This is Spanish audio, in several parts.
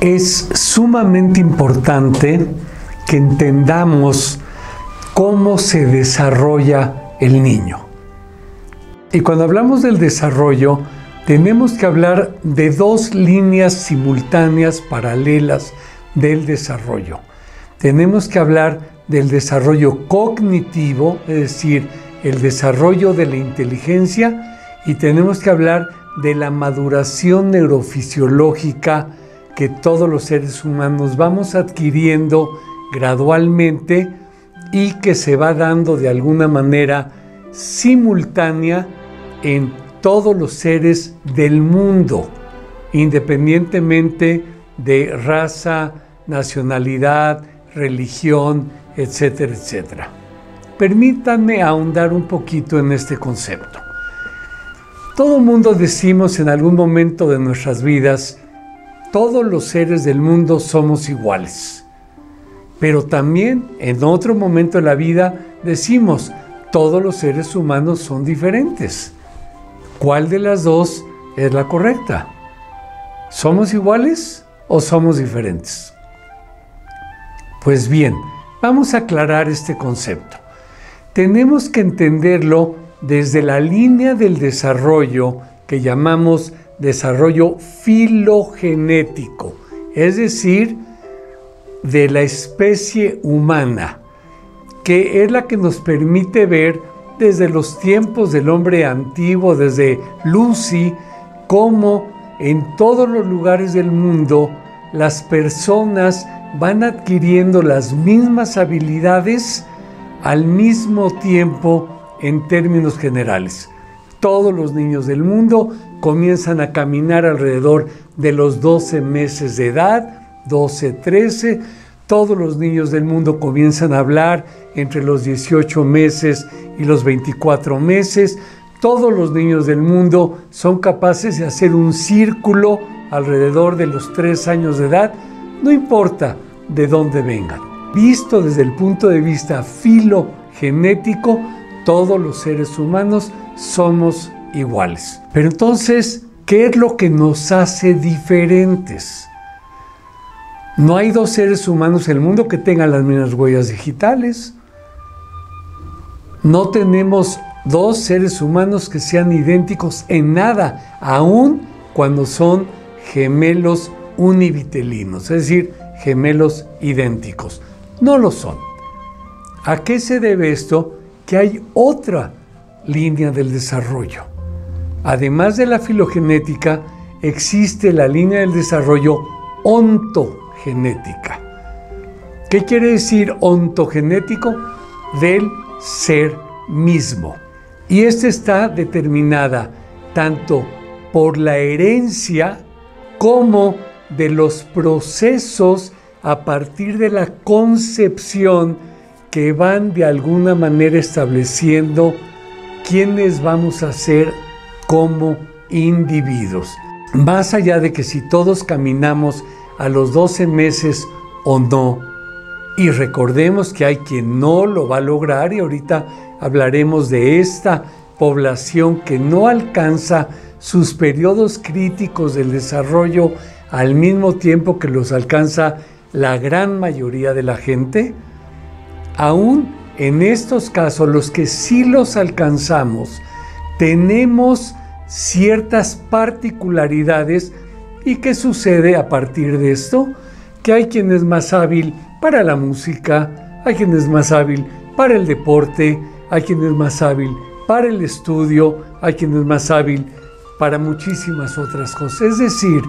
Es sumamente importante que entendamos cómo se desarrolla el niño. Y cuando hablamos del desarrollo, tenemos que hablar de dos líneas simultáneas paralelas del desarrollo. Tenemos que hablar del desarrollo cognitivo, es decir, el desarrollo de la inteligencia, y tenemos que hablar de la maduración neurofisiológica que todos los seres humanos vamos adquiriendo gradualmente y que se va dando de alguna manera simultánea en todos los seres del mundo, independientemente de raza, nacionalidad, religión, etcétera, etcétera. Permítanme ahondar un poquito en este concepto. Todo mundo decimos en algún momento de nuestras vidas, todos los seres del mundo somos iguales. Pero también en otro momento de la vida decimos, todos los seres humanos son diferentes. ¿Cuál de las dos es la correcta? ¿Somos iguales o somos diferentes? Pues bien, vamos a aclarar este concepto. Tenemos que entenderlo desde la línea del desarrollo que llamamos desarrollo filogenético, es decir, de la especie humana, que es la que nos permite ver desde los tiempos del hombre antiguo, desde Lucy, cómo en todos los lugares del mundo las personas van adquiriendo las mismas habilidades al mismo tiempo en términos generales. Todos los niños del mundo comienzan a caminar alrededor de los 12 meses de edad, 12, 13. Todos los niños del mundo comienzan a hablar entre los 18 meses y los 24 meses. Todos los niños del mundo son capaces de hacer un círculo alrededor de los 3 años de edad, no importa de dónde vengan. Visto desde el punto de vista filogenético, todos los seres humanos somos iguales. Pero entonces, ¿qué es lo que nos hace diferentes? No hay dos seres humanos en el mundo que tengan las mismas huellas digitales. No tenemos dos seres humanos que sean idénticos en nada, aun cuando son gemelos univitelinos, es decir, gemelos idénticos. No lo son. ¿A qué se debe esto? Que hay otra línea del desarrollo. Además de la filogenética, existe la línea del desarrollo ontogenética. ¿Qué quiere decir ontogenético? Del ser mismo. Y esta está determinada tanto por la herencia como de los procesos a partir de la concepción que van de alguna manera estableciendo quiénes vamos a ser como individuos. Más allá de que si todos caminamos a los 12 meses o no, y recordemos que hay quien no lo va a lograr, y ahorita hablaremos de esta población que no alcanza sus periodos críticos del desarrollo al mismo tiempo que los alcanza la gran mayoría de la gente. Aún en estos casos, los que sí los alcanzamos, tenemos ciertas particularidades. ¿Y qué sucede a partir de esto? Que hay quien es más hábil para la música, hay quien es más hábil para el deporte, hay quien es más hábil para el estudio, hay quien es más hábil para muchísimas otras cosas. Es decir,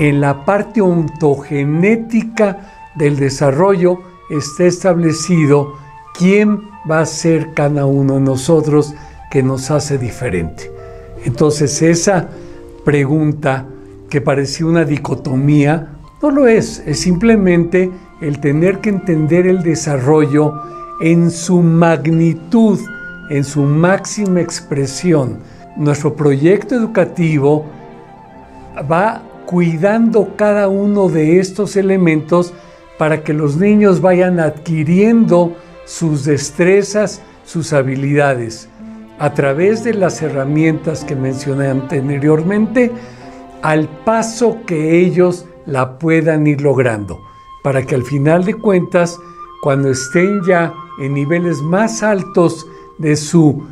en la parte ontogenética del desarrollo está establecido quién va a ser cada uno de nosotros que nos hace diferente. Entonces esa pregunta que parecía una dicotomía, no lo es simplemente el tener que entender el desarrollo en su magnitud, en su máxima expresión. Nuestro proyecto educativo va cuidando cada uno de estos elementos para que los niños vayan adquiriendo sus destrezas, sus habilidades, a través de las herramientas que mencioné anteriormente, al paso que ellos la puedan ir logrando, para que al final de cuentas, cuando estén ya en niveles más altos de su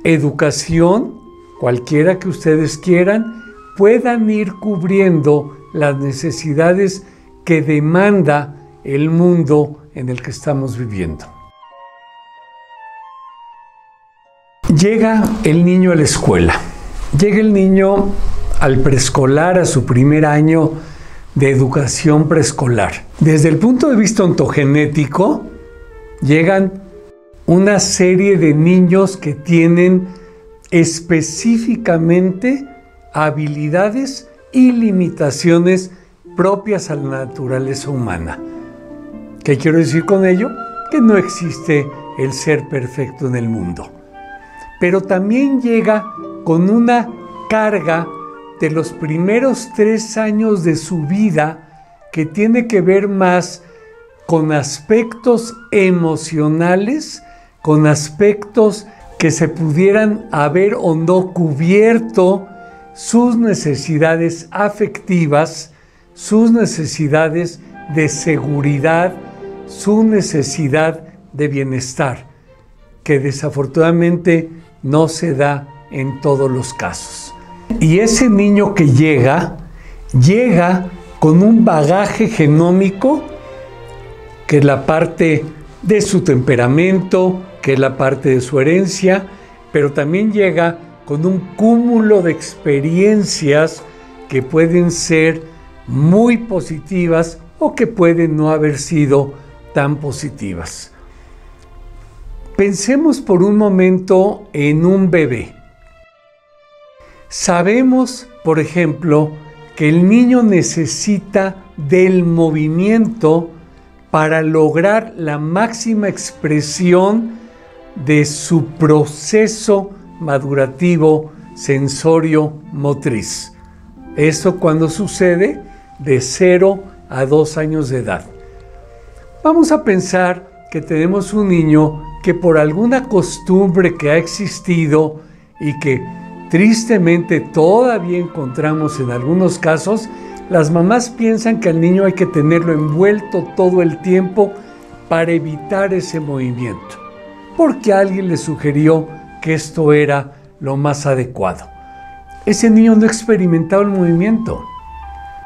educación, cualquiera que ustedes quieran, puedan ir cubriendo las necesidades que demanda el mundo en el que estamos viviendo. Llega el niño a la escuela, llega el niño al preescolar, a su primer año de educación preescolar. Desde el punto de vista ontogenético, llegan una serie de niños que tienen específicamente habilidades y limitaciones propias a la naturaleza humana. ¿Qué quiero decir con ello? Que no existe el ser perfecto en el mundo. Pero también llega con una carga de los primeros 3 años de su vida que tiene que ver más con aspectos emocionales, con aspectos que se pudieran haber o no cubierto sus necesidades afectivas, sus necesidades de seguridad, su necesidad de bienestar, que desafortunadamente no se da en todos los casos. Y ese niño que llega con un bagaje genómico, que es la parte de su temperamento, que es la parte de su herencia, pero también llega con un cúmulo de experiencias que pueden ser muy positivas o que pueden no haber sido tan positivas. Pensemos por un momento en un bebé. Sabemos, por ejemplo, que el niño necesita del movimiento para lograr la máxima expresión de su proceso madurativo sensorio-motriz. Eso cuando sucede de 0 a 2 años de edad. Vamos a pensar que tenemos un niño que por alguna costumbre que ha existido y que tristemente todavía encontramos en algunos casos, las mamás piensan que al niño hay que tenerlo envuelto todo el tiempo para evitar ese movimiento, porque alguien le sugirió que esto era lo más adecuado. Ese niño no experimentaba el movimiento,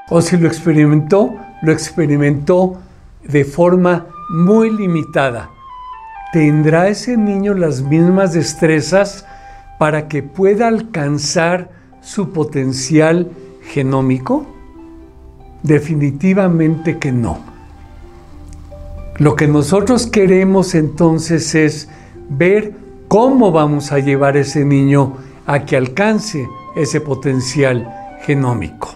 o si lo experimentó de forma muy limitada. ¿Tendrá ese niño las mismas destrezas para que pueda alcanzar su potencial genómico? Definitivamente que no. Lo que nosotros queremos entonces es ver cómo vamos a llevar a ese niño a que alcance ese potencial genómico.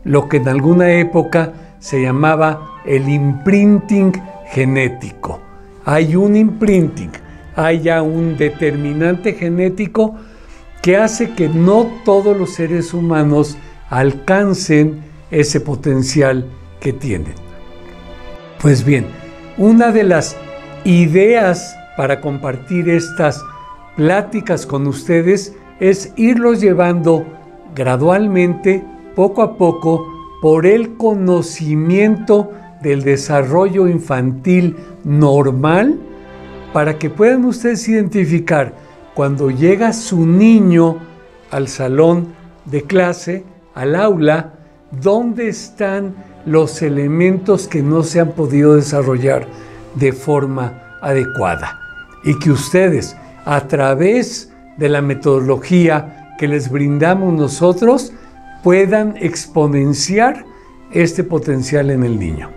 Lo que en alguna época se llamaba el imprinting genético. Hay un imprinting, hay ya un determinante genético que hace que no todos los seres humanos alcancen ese potencial que tienen. Pues bien, una de las ideas para compartir estas pláticas con ustedes es irlos llevando gradualmente, poco a poco, por el conocimiento del desarrollo infantil normal, para que puedan ustedes identificar cuando llega su niño al salón de clase, al aula, dónde están los elementos que no se han podido desarrollar de forma adecuada. Y que ustedes, a través de la metodología que les brindamos nosotros, puedan exponenciar este potencial en el niño.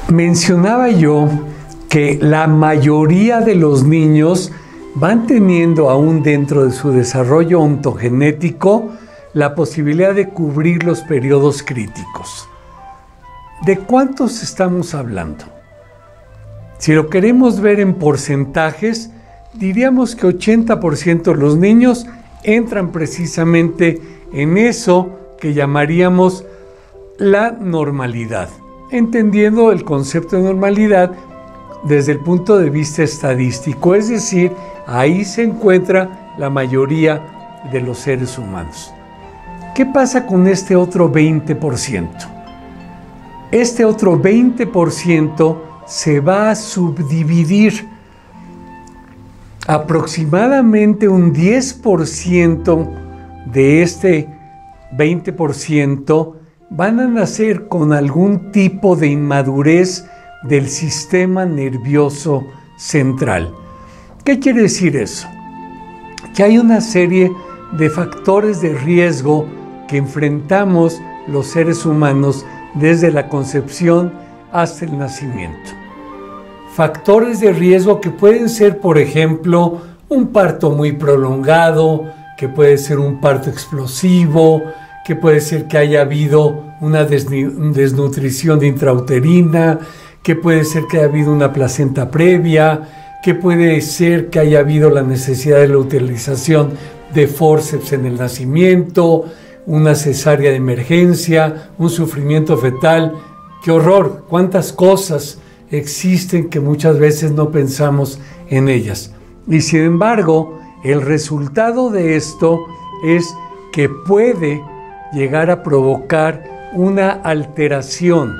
Mencionaba yo que la mayoría de los niños van teniendo aún dentro de su desarrollo ontogenético la posibilidad de cubrir los periodos críticos. ¿De cuántos estamos hablando? Si lo queremos ver en porcentajes, diríamos que 80% de los niños entran precisamente en eso que llamaríamos la normalidad, entendiendo el concepto de normalidad desde el punto de vista estadístico, es decir, ahí se encuentra la mayoría de los seres humanos. ¿Qué pasa con este otro 20%? Este otro 20% se va a subdividir. Aproximadamente un 10% de este 20% van a nacer con algún tipo de inmadurez del sistema nervioso central. ¿Qué quiere decir eso? Que hay una serie de factores de riesgo que enfrentamos los seres humanos desde la concepción hasta el nacimiento. Factores de riesgo que pueden ser, por ejemplo, un parto muy prolongado, que puede ser un parto explosivo, que puede ser que haya habido una desnutrición intrauterina, que puede ser que haya habido una placenta previa, que puede ser que haya habido la necesidad de la utilización de fórceps en el nacimiento, una cesárea de emergencia, un sufrimiento fetal. ¡Qué horror! ¿Cuántas cosas existen que muchas veces no pensamos en ellas? Y sin embargo, el resultado de esto es que puede llegar a provocar una alteración,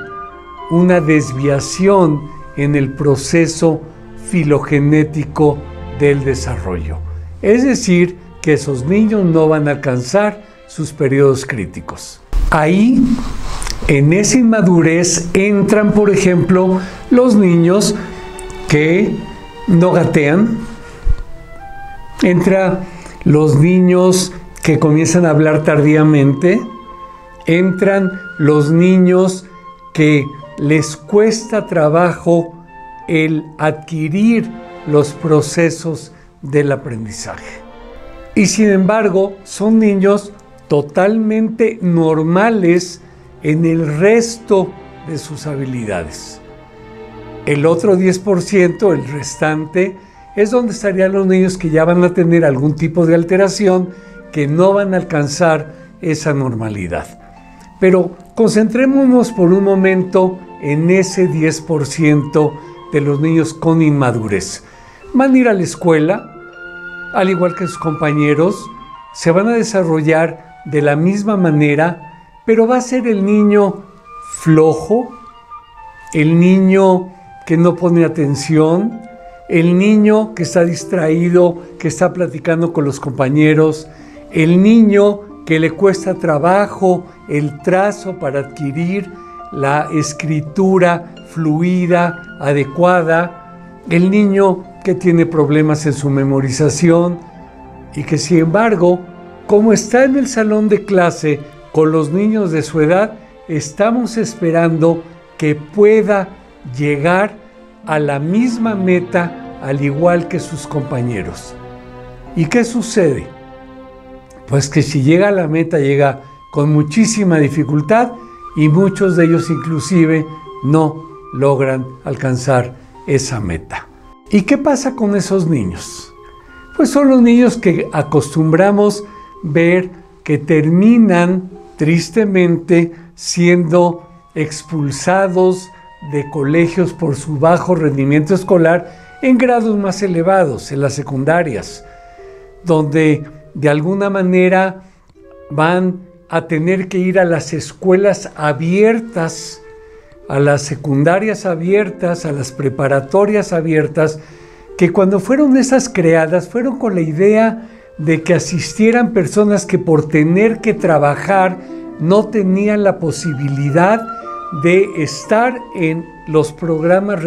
una desviación en el proceso filogenético del desarrollo. Es decir, que esos niños no van a alcanzar sus periodos críticos. Ahí, en esa inmadurez, entran, por ejemplo, los niños que no gatean, entran los niños que comienzan a hablar tardíamente, entran los niños que les cuesta trabajo el adquirir los procesos del aprendizaje. Y sin embargo, son niños totalmente normales en el resto de sus habilidades. El otro 10%, el restante, es donde estarían los niños que ya van a tener algún tipo de alteración, que no van a alcanzar esa normalidad. Pero concentrémonos por un momento en ese 10% de los niños con inmadurez. Van a ir a la escuela, al igual que sus compañeros, se van a desarrollar de la misma manera, pero va a ser el niño flojo, el niño que no pone atención, el niño que está distraído, que está platicando con los compañeros, el niño que le cuesta trabajo el trazo para adquirir la escritura fluida, adecuada, el niño que tiene problemas en su memorización y que sin embargo, como está en el salón de clase con los niños de su edad, estamos esperando que pueda llegar a la misma meta al igual que sus compañeros. ¿Y qué sucede? Pues que si llega a la meta, llega con muchísima dificultad y muchos de ellos inclusive no logran alcanzar esa meta. ¿Y qué pasa con esos niños? Pues son los niños que acostumbramos ver que terminan tristemente siendo expulsados de colegios por su bajo rendimiento escolar en grados más elevados, en las secundarias, donde de alguna manera van a tener que ir a las escuelas abiertas, a las secundarias abiertas, a las preparatorias abiertas, que cuando fueron esas creadas, fueron con la idea de que asistieran personas que por tener que trabajar no tenían la posibilidad de estar en los programas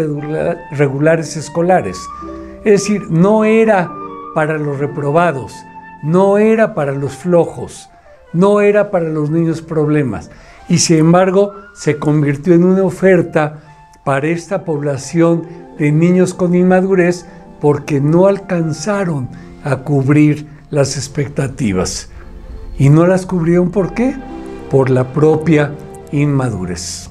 regulares escolares. Es decir, no era para los reprobados, no era para los flojos, no era para los niños problemas. Y sin embargo, se convirtió en una oferta para esta población de niños con inmadurez porque no alcanzaron a cubrir las expectativas. ¿Y no las cubrieron por qué? Por la propia inmadurez.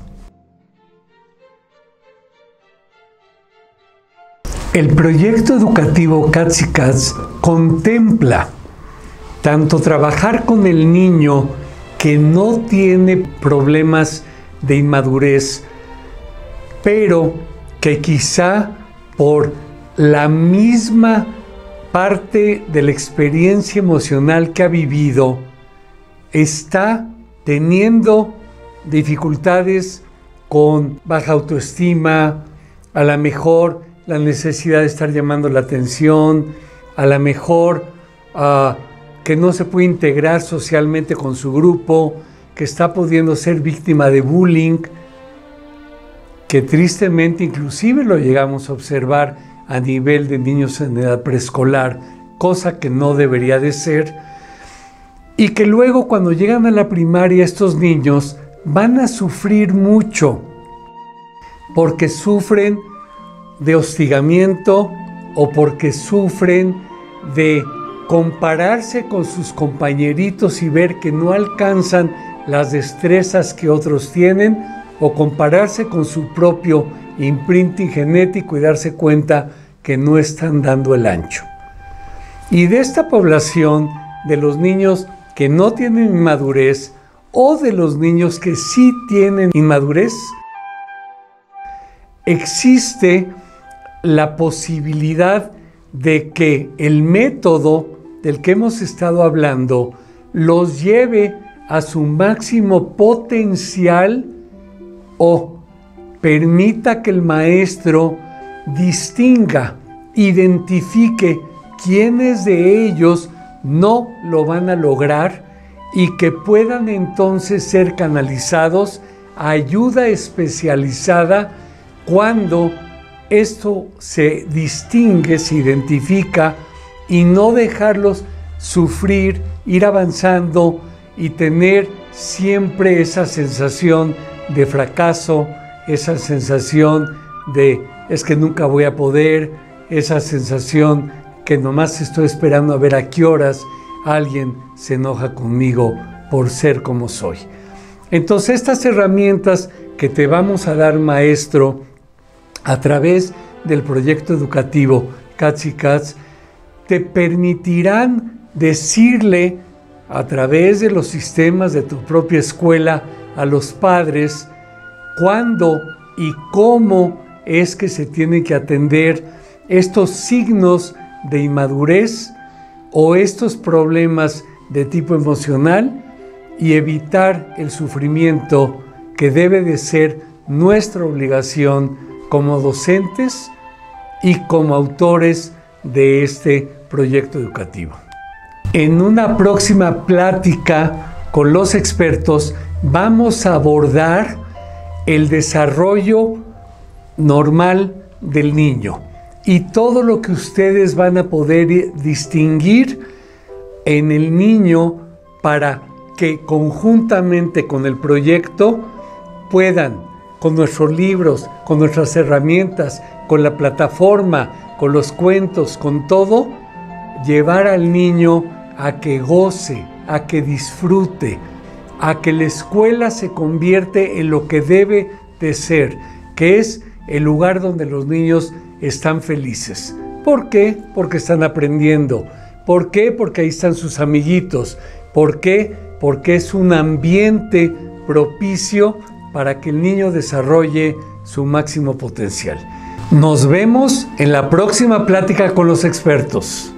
El proyecto educativo Cats y Cats contempla tanto trabajar con el niño que no tiene problemas de inmadurez, pero que quizá por la misma parte de la experiencia emocional que ha vivido, está teniendo dificultades con baja autoestima, a lo mejor la necesidad de estar llamando la atención, a lo mejor que no se puede integrar socialmente con su grupo, que está pudiendo ser víctima de bullying, que tristemente inclusive lo llegamos a observar a nivel de niños en edad preescolar, cosa que no debería de ser, y que luego cuando llegan a la primaria estos niños van a sufrir mucho, porque sufren de hostigamiento o porque sufren de compararse con sus compañeritos y ver que no alcanzan las destrezas que otros tienen, o compararse con su propio imprinting genético y darse cuenta que no están dando el ancho. Y de esta población, de los niños que no tienen inmadurez o de los niños que sí tienen inmadurez, existe la posibilidad de que el método del que hemos estado hablando los lleve a su máximo potencial o permita que el maestro distinga, identifique quiénes de ellos no lo van a lograr y que puedan entonces ser canalizados a ayuda especializada cuando esto se distingue, se identifica, y no dejarlos sufrir, ir avanzando y tener siempre esa sensación de fracaso, esa sensación de es que nunca voy a poder, esa sensación que nomás estoy esperando a ver a qué horas alguien se enoja conmigo por ser como soy. Entonces estas herramientas que te vamos a dar, maestro, a través del proyecto educativo Cats y Cats, te permitirán decirle a través de los sistemas de tu propia escuela a los padres cuándo y cómo es que se tienen que atender estos signos de inmadurez o estos problemas de tipo emocional y evitar el sufrimiento que debe de ser nuestra obligación como docentes y como autores de este proyecto educativo. En una próxima plática con los expertos vamos a abordar el desarrollo normal del niño y todo lo que ustedes van a poder distinguir en el niño para que conjuntamente con el proyecto puedan, con nuestros libros, con nuestras herramientas, con la plataforma, con los cuentos, con todo, llevar al niño a que goce, a que disfrute, a que la escuela se convierte en lo que debe de ser, que es el lugar donde los niños están felices. ¿Por qué? Porque están aprendiendo. ¿Por qué? Porque ahí están sus amiguitos. ¿Por qué? Porque es un ambiente propicio para que el niño desarrolle su máximo potencial. Nos vemos en la próxima plática con los expertos.